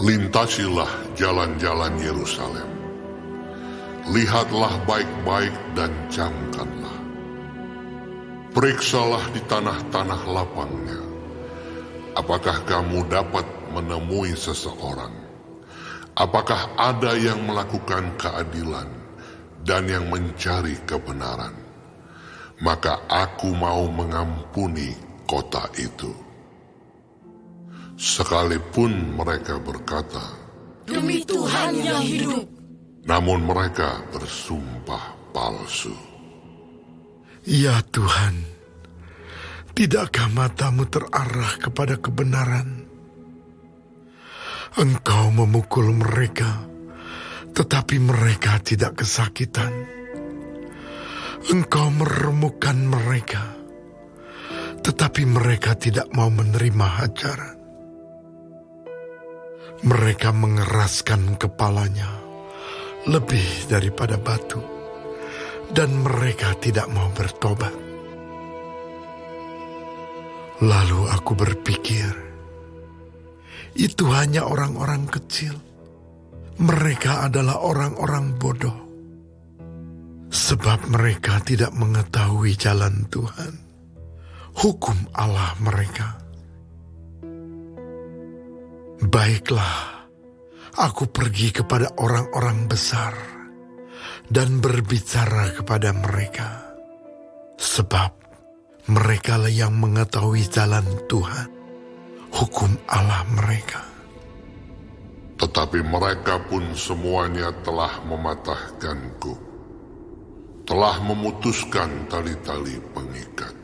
Lintasilah jalan-jalan Yerusalem. Lihatlah baik-baik dan camkanlah. Periksalah di tanah-tanah lapangnya. Apakah kamu dapat menemui seseorang? Apakah ada yang melakukan keadilan dan yang mencari kebenaran? Maka aku mau mengampuni kota itu. Sekalipun mereka berkata, "Demi Tuhan yang hidup," namun mereka bersumpah palsu. Ya Tuhan, tidakkah matamu terarah kepada kebenaran? Engkau memukul mereka, tetapi mereka tidak kesakitan. Engkau meremukkan mereka, tetapi mereka tidak mau menerima ajaran. Mereka mengeraskan kepalanya lebih daripada batu, dan mereka tidak mau bertobat. Lalu aku berpikir, itu hanya orang-orang kecil. Mereka adalah orang-orang bodoh, sebab mereka tidak mengetahui jalan Tuhan, hukum Allah mereka. Baiklah, aku pergi kepada orang-orang besar dan berbicara kepada mereka, sebab mereka lah yang mengetahui jalan Tuhan, hukum Allah mereka. Tetapi mereka pun semuanya telah mematahkanku, telah memutuskan tali-tali pengikat.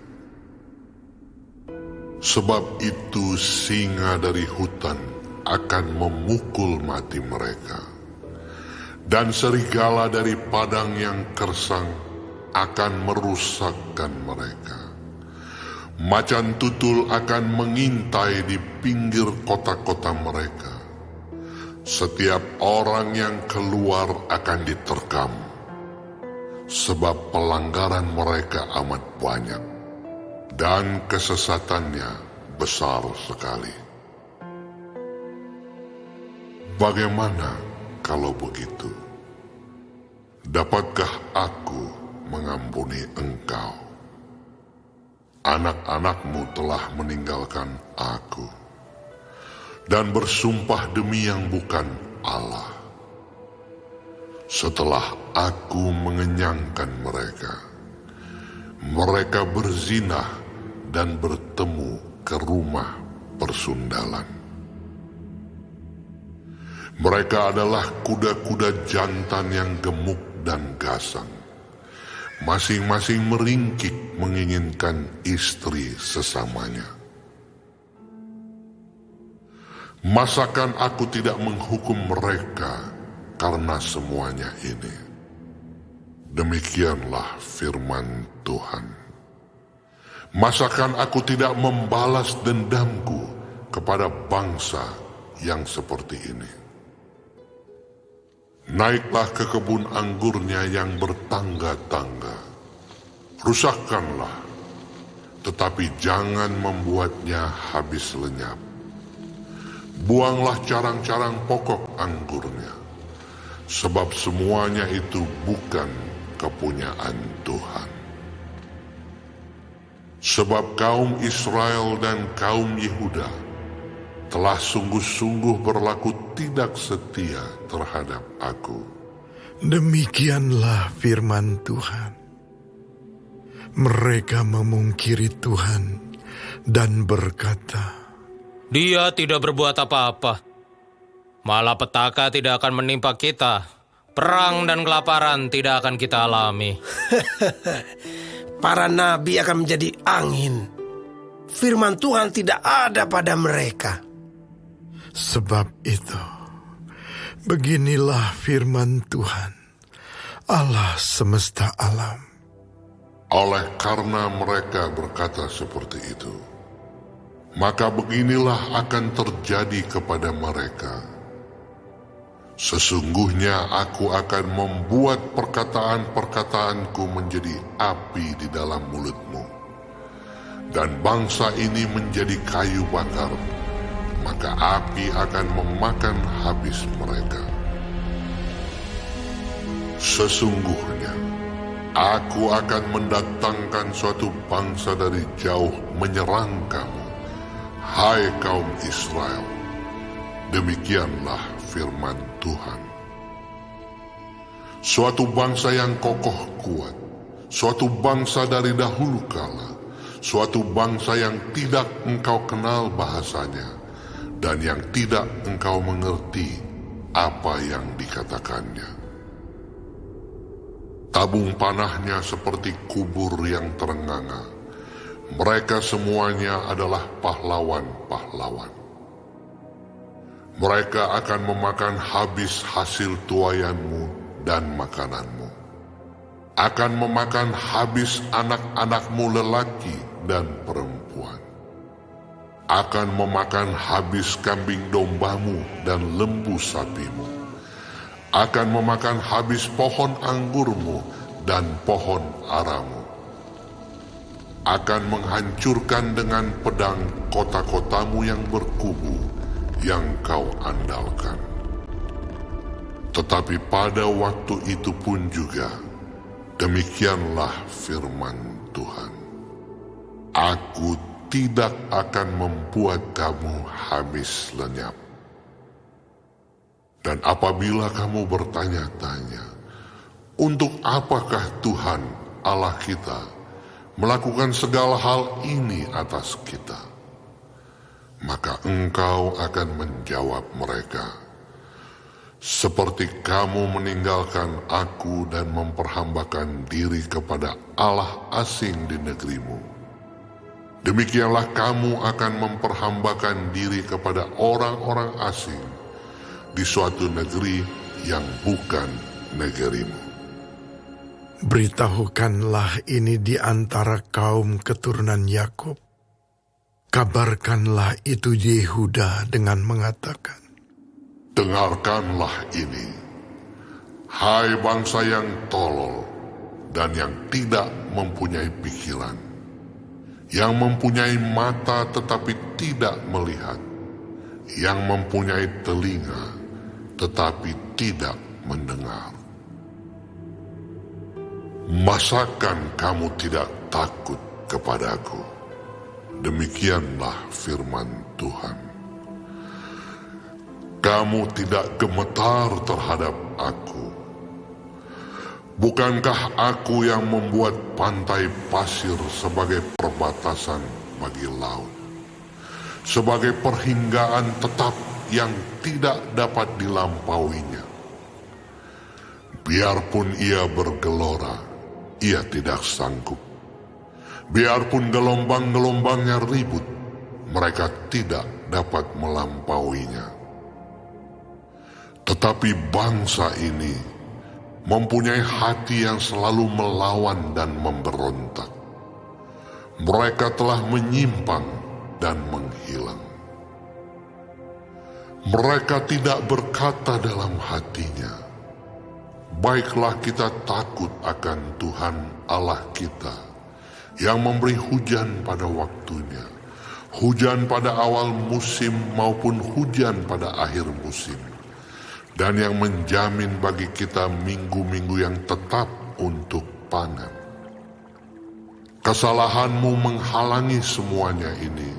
Sebab itu singa dari hutan akan memukul mati mereka, dan serigala dari padang yang gersang akan merusakkan mereka. Macan tutul akan mengintai di pinggir kota-kota mereka. Setiap orang yang keluar akan diterkam, sebab pelanggaran mereka amat banyak, dan kesesatannya besar sekali. Bagaimana kalau begitu? Dapatkah aku mengampuni engkau? Anak-anakmu telah meninggalkan aku dan bersumpah demi yang bukan Allah. Setelah aku mengenyangkan mereka, mereka berzinah dan bertemu ke rumah persundalan. Mereka adalah kuda-kuda jantan yang gemuk dan gasang. Masing-masing meringkik menginginkan istri sesamanya. Masakan aku tidak menghukum mereka karena semuanya ini? Demikianlah firman Tuhan. Masakan aku tidak membalas dendamku kepada bangsa yang seperti ini? Naiklah ke kebun anggurnya yang bertangga-tangga. Rusakkanlah, tetapi jangan membuatnya habis lenyap. Buanglah carang-carang pokok anggurnya, sebab semuanya itu bukan kepunyaan Tuhan. Sebab kaum Israel dan kaum Yehuda telah sungguh-sungguh berlaku tidak setia terhadap aku. Demikianlah firman Tuhan. Mereka memungkiri Tuhan dan berkata, Dia tidak berbuat apa-apa. Malah petaka tidak akan menimpa kita. Perang dan kelaparan tidak akan kita alami. Para nabi akan menjadi angin. Firman Tuhan tidak ada pada mereka. Sebab itu, beginilah firman Tuhan, Allah semesta alam. Oleh karena mereka berkata seperti itu, maka beginilah akan terjadi kepada mereka. Sesungguhnya aku akan membuat perkataan-perkataanku menjadi api di dalam mulutmu, dan bangsa ini menjadi kayu bakar, maka api akan memakan habis mereka. Sesungguhnya, aku akan mendatangkan suatu bangsa dari jauh menyerang kamu, hai kaum Israel. Demikianlah firman Tuhan. Suatu bangsa yang kokoh kuat, suatu bangsa dari dahulu kala, suatu bangsa yang tidak engkau kenal bahasanya, dan yang tidak engkau mengerti apa yang dikatakannya. Tabung panahnya seperti kubur yang terenganga. Mereka semuanya adalah pahlawan-pahlawan. Mereka akan memakan habis hasil tuaianmu dan makananmu. Akan memakan habis anak-anakmu lelaki dan perempuan. Akan memakan habis kambing dombamu dan lembu sapimu. Akan memakan habis pohon anggurmu dan pohon aramu. Akan menghancurkan dengan pedang kota-kotamu yang berkubu yang kau andalkan. Tetapi pada waktu itu pun juga, demikianlah firman Tuhan. Aku tidak akan membuat kamu habis lenyap. Dan apabila kamu bertanya-tanya, untuk apakah Tuhan Allah kita melakukan segala hal ini atas kita? Maka engkau akan menjawab mereka, seperti kamu meninggalkan aku dan memperhambakan diri kepada Allah asing di negerimu. Demikianlah kamu akan memperhambakan diri kepada orang-orang asing di suatu negeri yang bukan negerimu. Beritahukanlah ini di antara kaum keturunan Yakub. Kabarkanlah itu Yehuda dengan mengatakan, dengarkanlah ini, hai bangsa yang tolol dan yang tidak mempunyai pikiran, yang mempunyai mata tetapi tidak melihat, yang mempunyai telinga tetapi tidak mendengar. Masakan kamu tidak takut kepadaku? Demikianlah firman Tuhan. Kamu tidak gemetar terhadap aku. Bukankah aku yang membuat pantai pasir sebagai perbatasan bagi laut, sebagai perhinggaan tetap yang tidak dapat dilampauinya? Biarpun ia bergelora, ia tidak sanggup. Biarpun gelombang-gelombangnya ribut, mereka tidak dapat melampauinya. Tetapi bangsa ini mempunyai hati yang selalu melawan dan memberontak. Mereka telah menyimpang dan menghilang. Mereka tidak berkata dalam hatinya, baiklah kita takut akan Tuhan Allah kita, yang memberi hujan pada waktunya, hujan pada awal musim maupun hujan pada akhir musim, dan yang menjamin bagi kita minggu-minggu yang tetap untuk panen. Kesalahanmu menghalangi semuanya ini,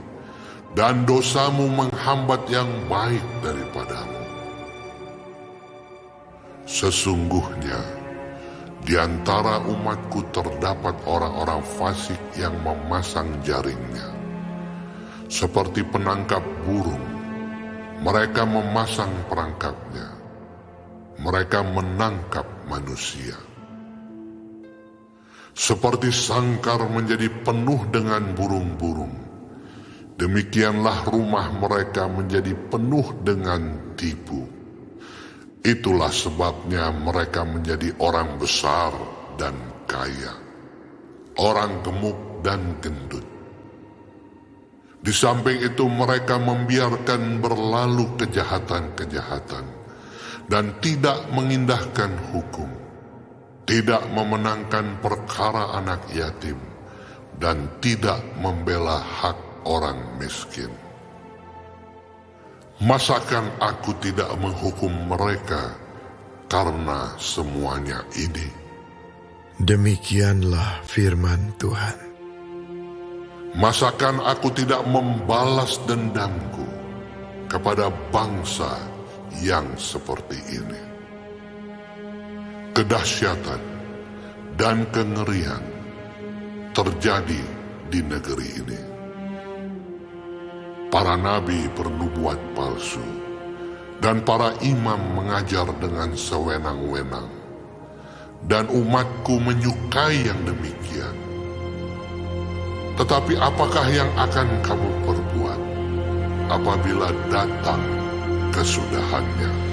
dan dosamu menghambat yang baik daripadamu. Sesungguhnya, di antara umatku terdapat orang-orang fasik yang memasang jaringnya. Seperti penangkap burung, mereka memasang perangkapnya. Mereka menangkap manusia. Seperti sangkar menjadi penuh dengan burung-burung, demikianlah rumah mereka menjadi penuh dengan tipu. Itulah sebabnya mereka menjadi orang besar dan kaya, orang gemuk dan gendut. Di samping itu mereka membiarkan berlalu kejahatan-kejahatan dan tidak mengindahkan hukum, tidak memenangkan perkara anak yatim, dan tidak membela hak orang miskin. Masakan aku tidak menghukum mereka karena semuanya ini? Demikianlah firman Tuhan. Masakan aku tidak membalas dendamku kepada bangsa yang seperti ini? Kedahsyatan dan kengerian terjadi di negeri ini. Para nabi bernubuat palsu, dan para imam mengajar dengan sewenang-wenang, dan umatku menyukai yang demikian. Tetapi apakah yang akan kamu perbuat apabila datang kesudahannya?